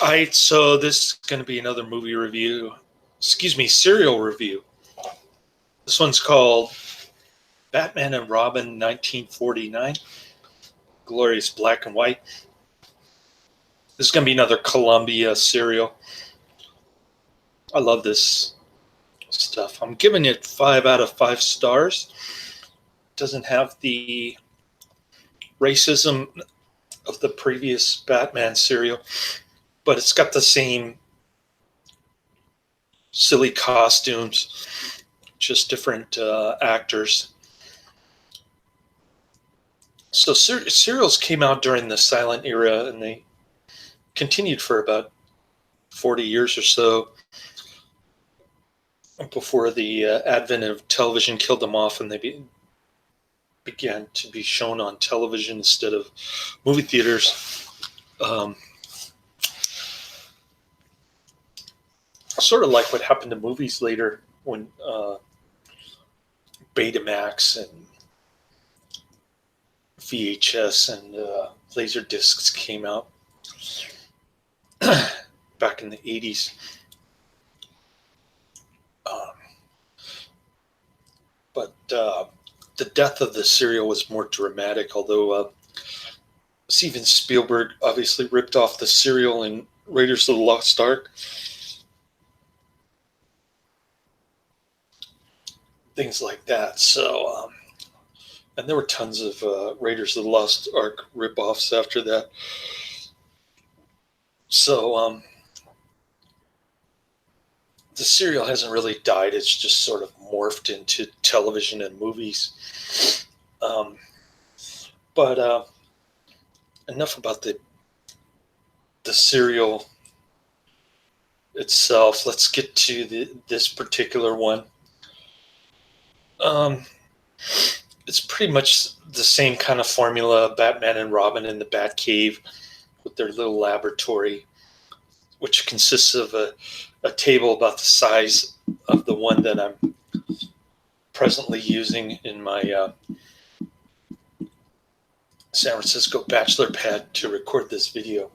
All right, so this is going to be another movie review. Excuse me, serial review. This one's called Batman and Robin 1949. Glorious black and white. This is going to be another Columbia serial. I love this stuff. I'm giving it 5 out of 5 stars. Doesn't have the racism of the previous Batman serial, but it's got the same silly costumes, just different actors. So serials came out during the silent era, and they continued for about 40 years or so before the advent of television killed them off, and they began to be shown on television instead of movie theaters. Sort of like what happened to movies later when Betamax and VHS and laser discs came out back in the 80s. But the death of the serial was more dramatic, although Steven Spielberg obviously ripped off the serial in Raiders of the Lost Ark. Things like that. So, and there were tons of Raiders of the Lost Ark ripoffs after that. So, the serial hasn't really died. It's just sort of morphed into television and movies. But enough about the serial itself. Let's get to this particular one. It's pretty much the same kind of formula, Batman and Robin in the Batcave with their little laboratory, which consists of a table about the size of the one that I'm presently using in my San Francisco bachelor pad to record this video.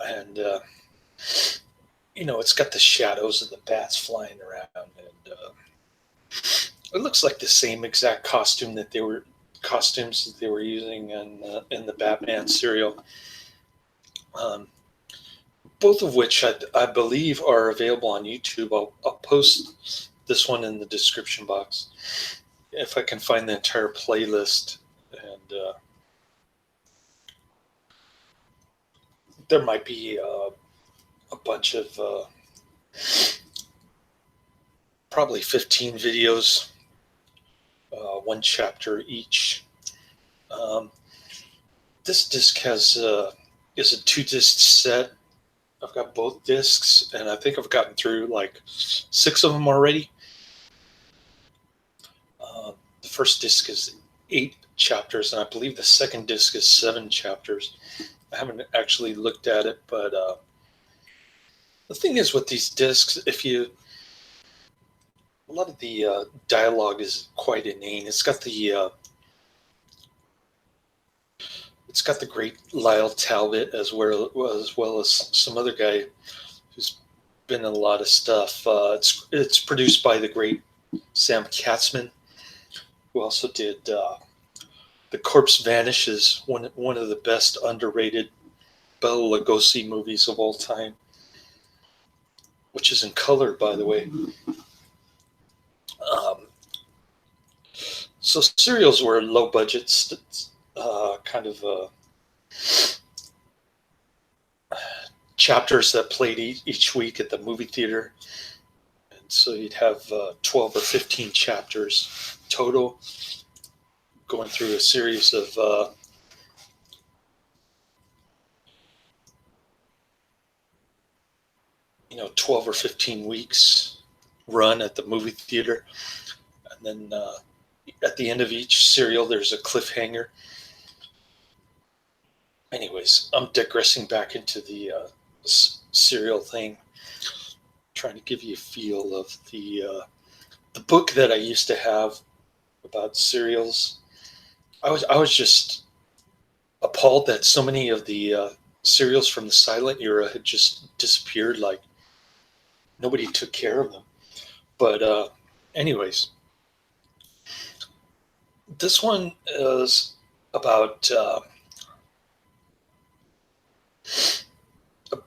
And, it's got the shadows of the bats flying around, and it looks like the same exact costumes that they were using in the Batman serial. Both of which I believe are available on YouTube. I'll post this one in the description box if I can find the entire playlist. And there might be a bunch of probably 15 videos, one chapter each. This disc is a 2-disc set. I've got both discs, and I think I've gotten through like 6 of them already. The first disc is 8 chapters, and I believe the second disc is 7 chapters. I haven't actually looked at it, but the thing is with these discs, a lot of the dialogue is quite inane. It's got the great Lyle Talbot as well as some other guy who's been in a lot of stuff. It's produced by the great Sam Katzman, who also did The Corpse Vanishes, one of the best underrated Bela Lugosi movies of all time, which is in color, by the way. So serials were low budget, kind of chapters that played each week at the movie theater. And so you'd have 12 or 15 chapters total, going through a series of 12 or 15 weeks run at the movie theater. And then at the end of each serial, there's a cliffhanger. Anyways, I'm digressing back into the serial thing, trying to give you a feel of the book that I used to have about serials. I was just appalled that so many of the serials from the silent era had just disappeared. Like nobody took care of them. But anyways, this one is about a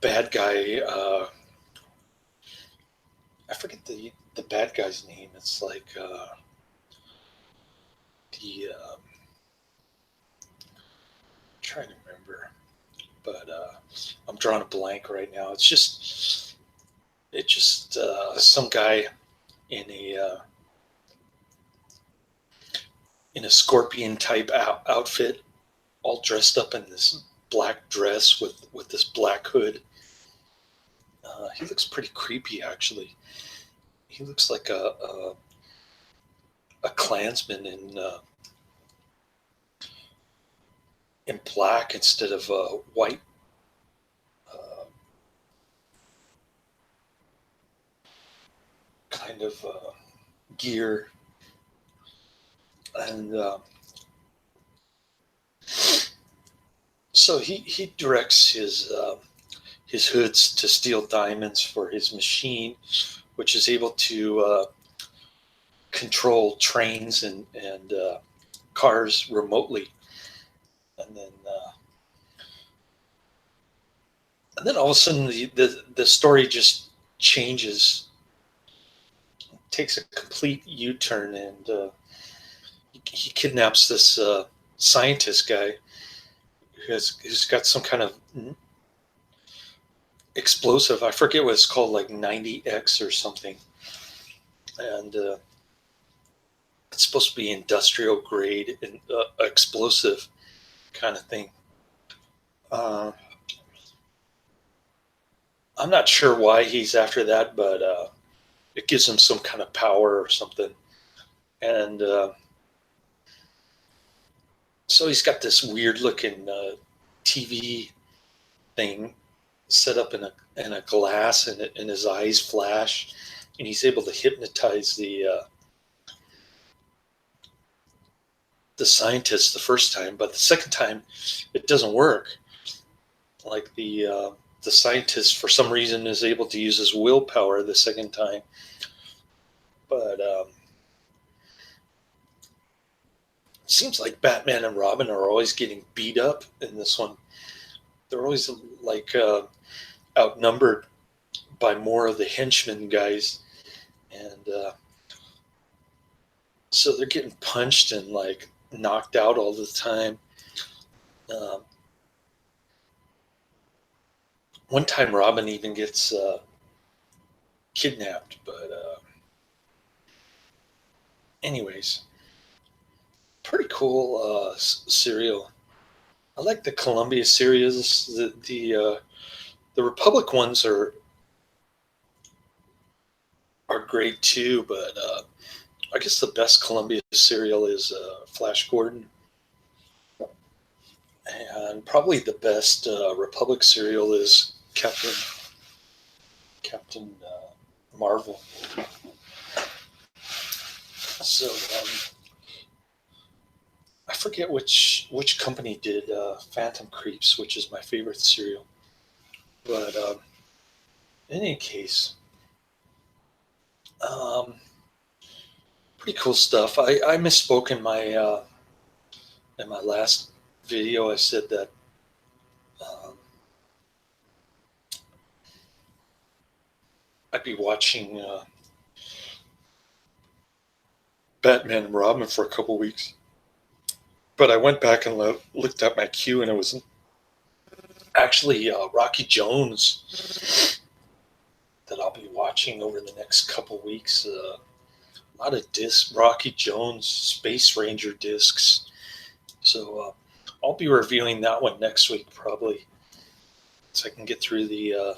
bad guy. I forget the bad guy's name. It's like the I'm trying to remember, but I'm drawing a blank right now. It's just some guy in a scorpion type outfit, all dressed up in this black dress with this black hood. He looks pretty creepy, actually. He looks like a Klansman in black instead of white. Kind of gear, and so he directs his hoods to steal diamonds for his machine, which is able to control trains and cars remotely, and then all of a sudden the story just changes, takes a complete U-turn, and he kidnaps this scientist guy who's got some kind of explosive. I forget what it's called, like 90X or something, and it's supposed to be industrial grade and explosive kind of thing. I'm not sure why he's after that, but it gives him some kind of power or something. And so he's got this weird looking TV thing set up in a glass, and his eyes flash, and he's able to hypnotize the scientist the first time, but the second time it doesn't work. Like the scientist, for some reason, is able to use his willpower the second time, but it seems like Batman and Robin are always getting beat up in this one. They're always like outnumbered by more of the henchmen guys, and so they're getting punched and like knocked out all the time. One time Robin even gets kidnapped, but anyways, pretty cool serial. I like the Columbia series. The Republic ones are great too, but I guess the best Columbia serial is Flash Gordon, and probably the best Republic serial is Captain Marvel. So I forget which company did Phantom Creeps, which is my favorite serial. But in any case, pretty cool stuff. I misspoke in my last video. I said that I'd be watching Batman and Robin for a couple weeks. But I went back and looked at my queue, and it was actually Rocky Jones that I'll be watching over the next couple weeks. A lot of discs, Rocky Jones, Space Ranger discs. So I'll be reviewing that one next week probably, so I can get through the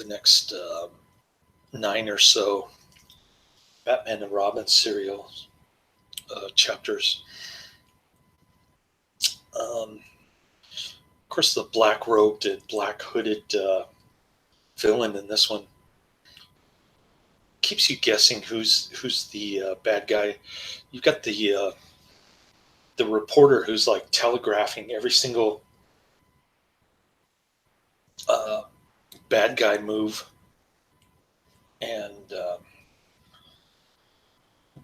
next 9 or so Batman and Robin serial chapters. Of course, the black-robed and black-hooded villain in this one keeps you guessing who's the bad guy. You've got the the reporter who's like telegraphing every single bad guy move and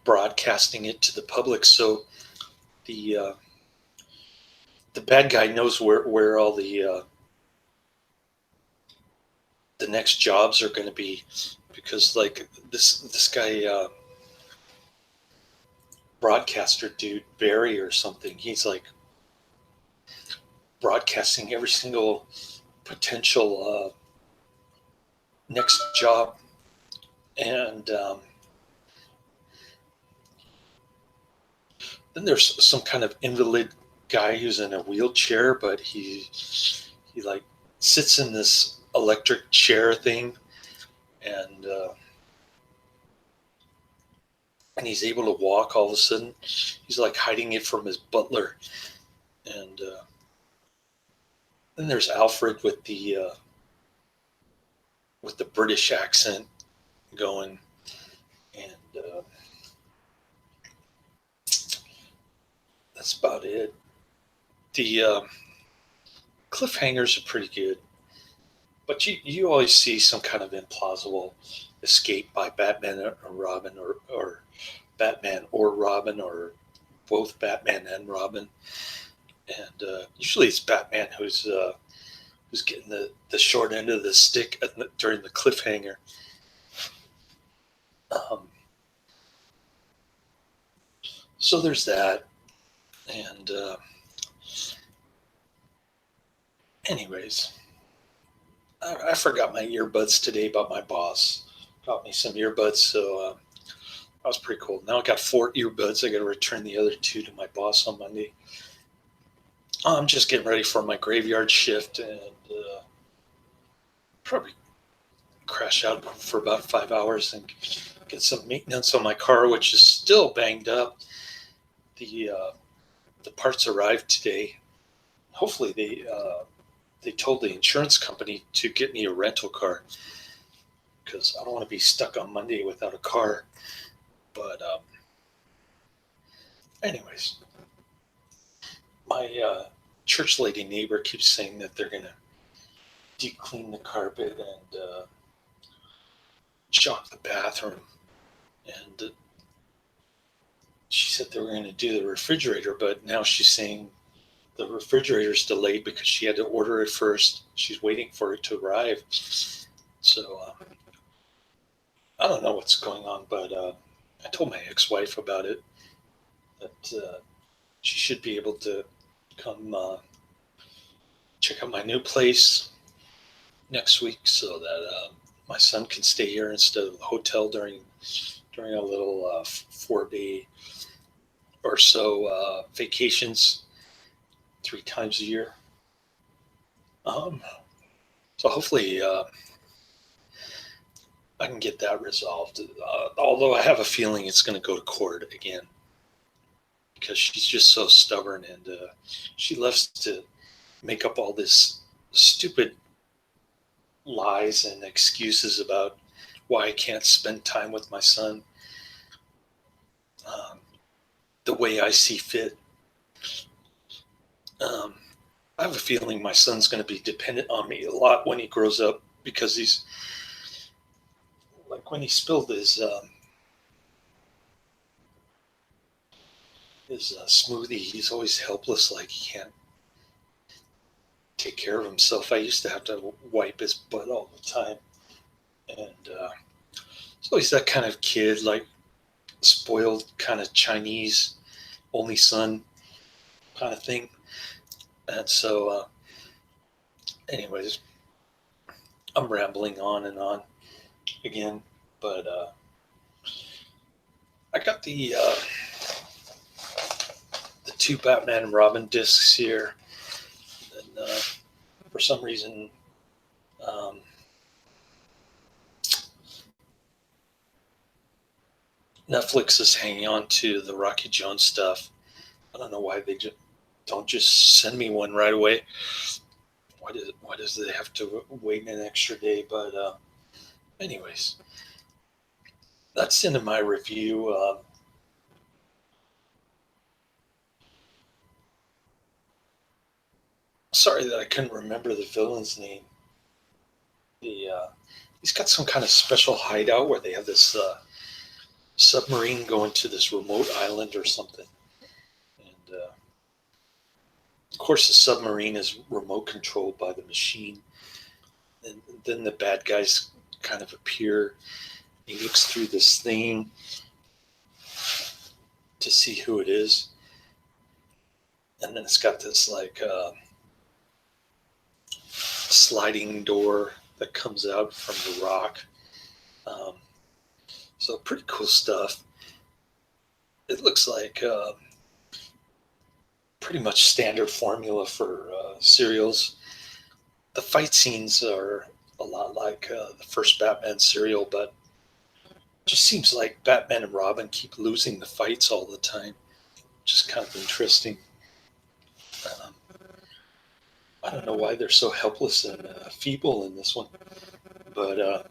broadcasting it to the public, so the bad guy knows where all the next jobs are going to be, because like this guy broadcaster dude Barry or something, he's like broadcasting every single potential next job, and then there's some kind of invalid guy who's in a wheelchair, but he like sits in this electric chair thing, and he's able to walk all of a sudden. He's like hiding it from his butler, and then there's Alfred with the British accent going, and that's about it. The cliffhangers are pretty good, but you always see some kind of implausible escape by Batman or Robin, or Batman or Robin, or both Batman and Robin, and usually it's Batman who's getting the short end of the stick during the cliffhanger. So there's that, and anyways, I forgot my earbuds today, but my boss got me some earbuds, so that was pretty cool. Now I got 4 earbuds. I got to return the other 2 to my boss on Monday. I'm just getting ready for my graveyard shift, and probably crash out for about 5 hours and get some maintenance on my car, which is still banged up. The parts arrived today. Hopefully they told the insurance company to get me a rental car, because I don't want to be stuck on Monday without a car. But anyways, my church lady neighbor keeps saying that they're going to deep clean the carpet and shock the bathroom. And she said they were going to do the refrigerator, but now she's saying the refrigerator's delayed because she had to order it first. She's waiting for it to arrive. So I don't know what's going on, but I told my ex-wife about it, that she should be able to come check out my new place next week, so that my son can stay here instead of the hotel during a little 4-day or so vacations 3 times a year. So hopefully I can get that resolved. Although I have a feeling it's going to go to court again, because she's just so stubborn, and she loves to make up all this stupid lies and excuses about why I can't spend time with my son the way I see fit. I have a feeling my son's going to be dependent on me a lot when he grows up, because he's like, when he spilled his smoothie, he's always helpless, like he can't take care of himself. I used to have to wipe his butt all the time, and so he's that kind of kid, like spoiled kind of Chinese only son kind of thing. And so anyways, I'm rambling on and on again, but I got the 2 Batman and Robin discs here, and for some reason Netflix is hanging on to the Rocky Jones stuff. I don't know why they don't just send me one right away. Why does it have to wait an extra day? But anyways, that's the end of my review. sorry that I couldn't remember the villain's name. He's got some kind of special hideout where they have this submarine going to this remote island or something. And of course, the submarine is remote controlled by the machine. And then the bad guys kind of appear. He looks through this thing to see who it is. And then it's got this like sliding door that comes out from the rock. So pretty cool stuff. It looks like pretty much standard formula for serials. The fight scenes are a lot like the first Batman serial, but it just seems like Batman and Robin keep losing the fights all the time, which is kind of interesting. I don't know why they're so helpless and feeble in this one, but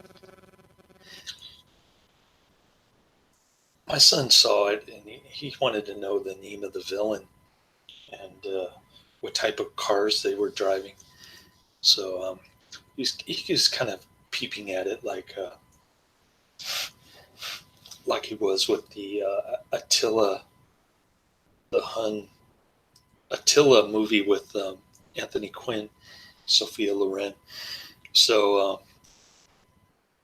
my son saw it and he wanted to know the name of the villain and what type of cars they were driving. So he was kind of peeping at it like he was with the Attila movie with Anthony Quinn, Sophia Loren. So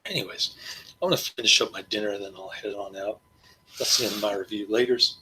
anyways, I'm going to finish up my dinner and then I'll head on out. That's the end of my review. Laters.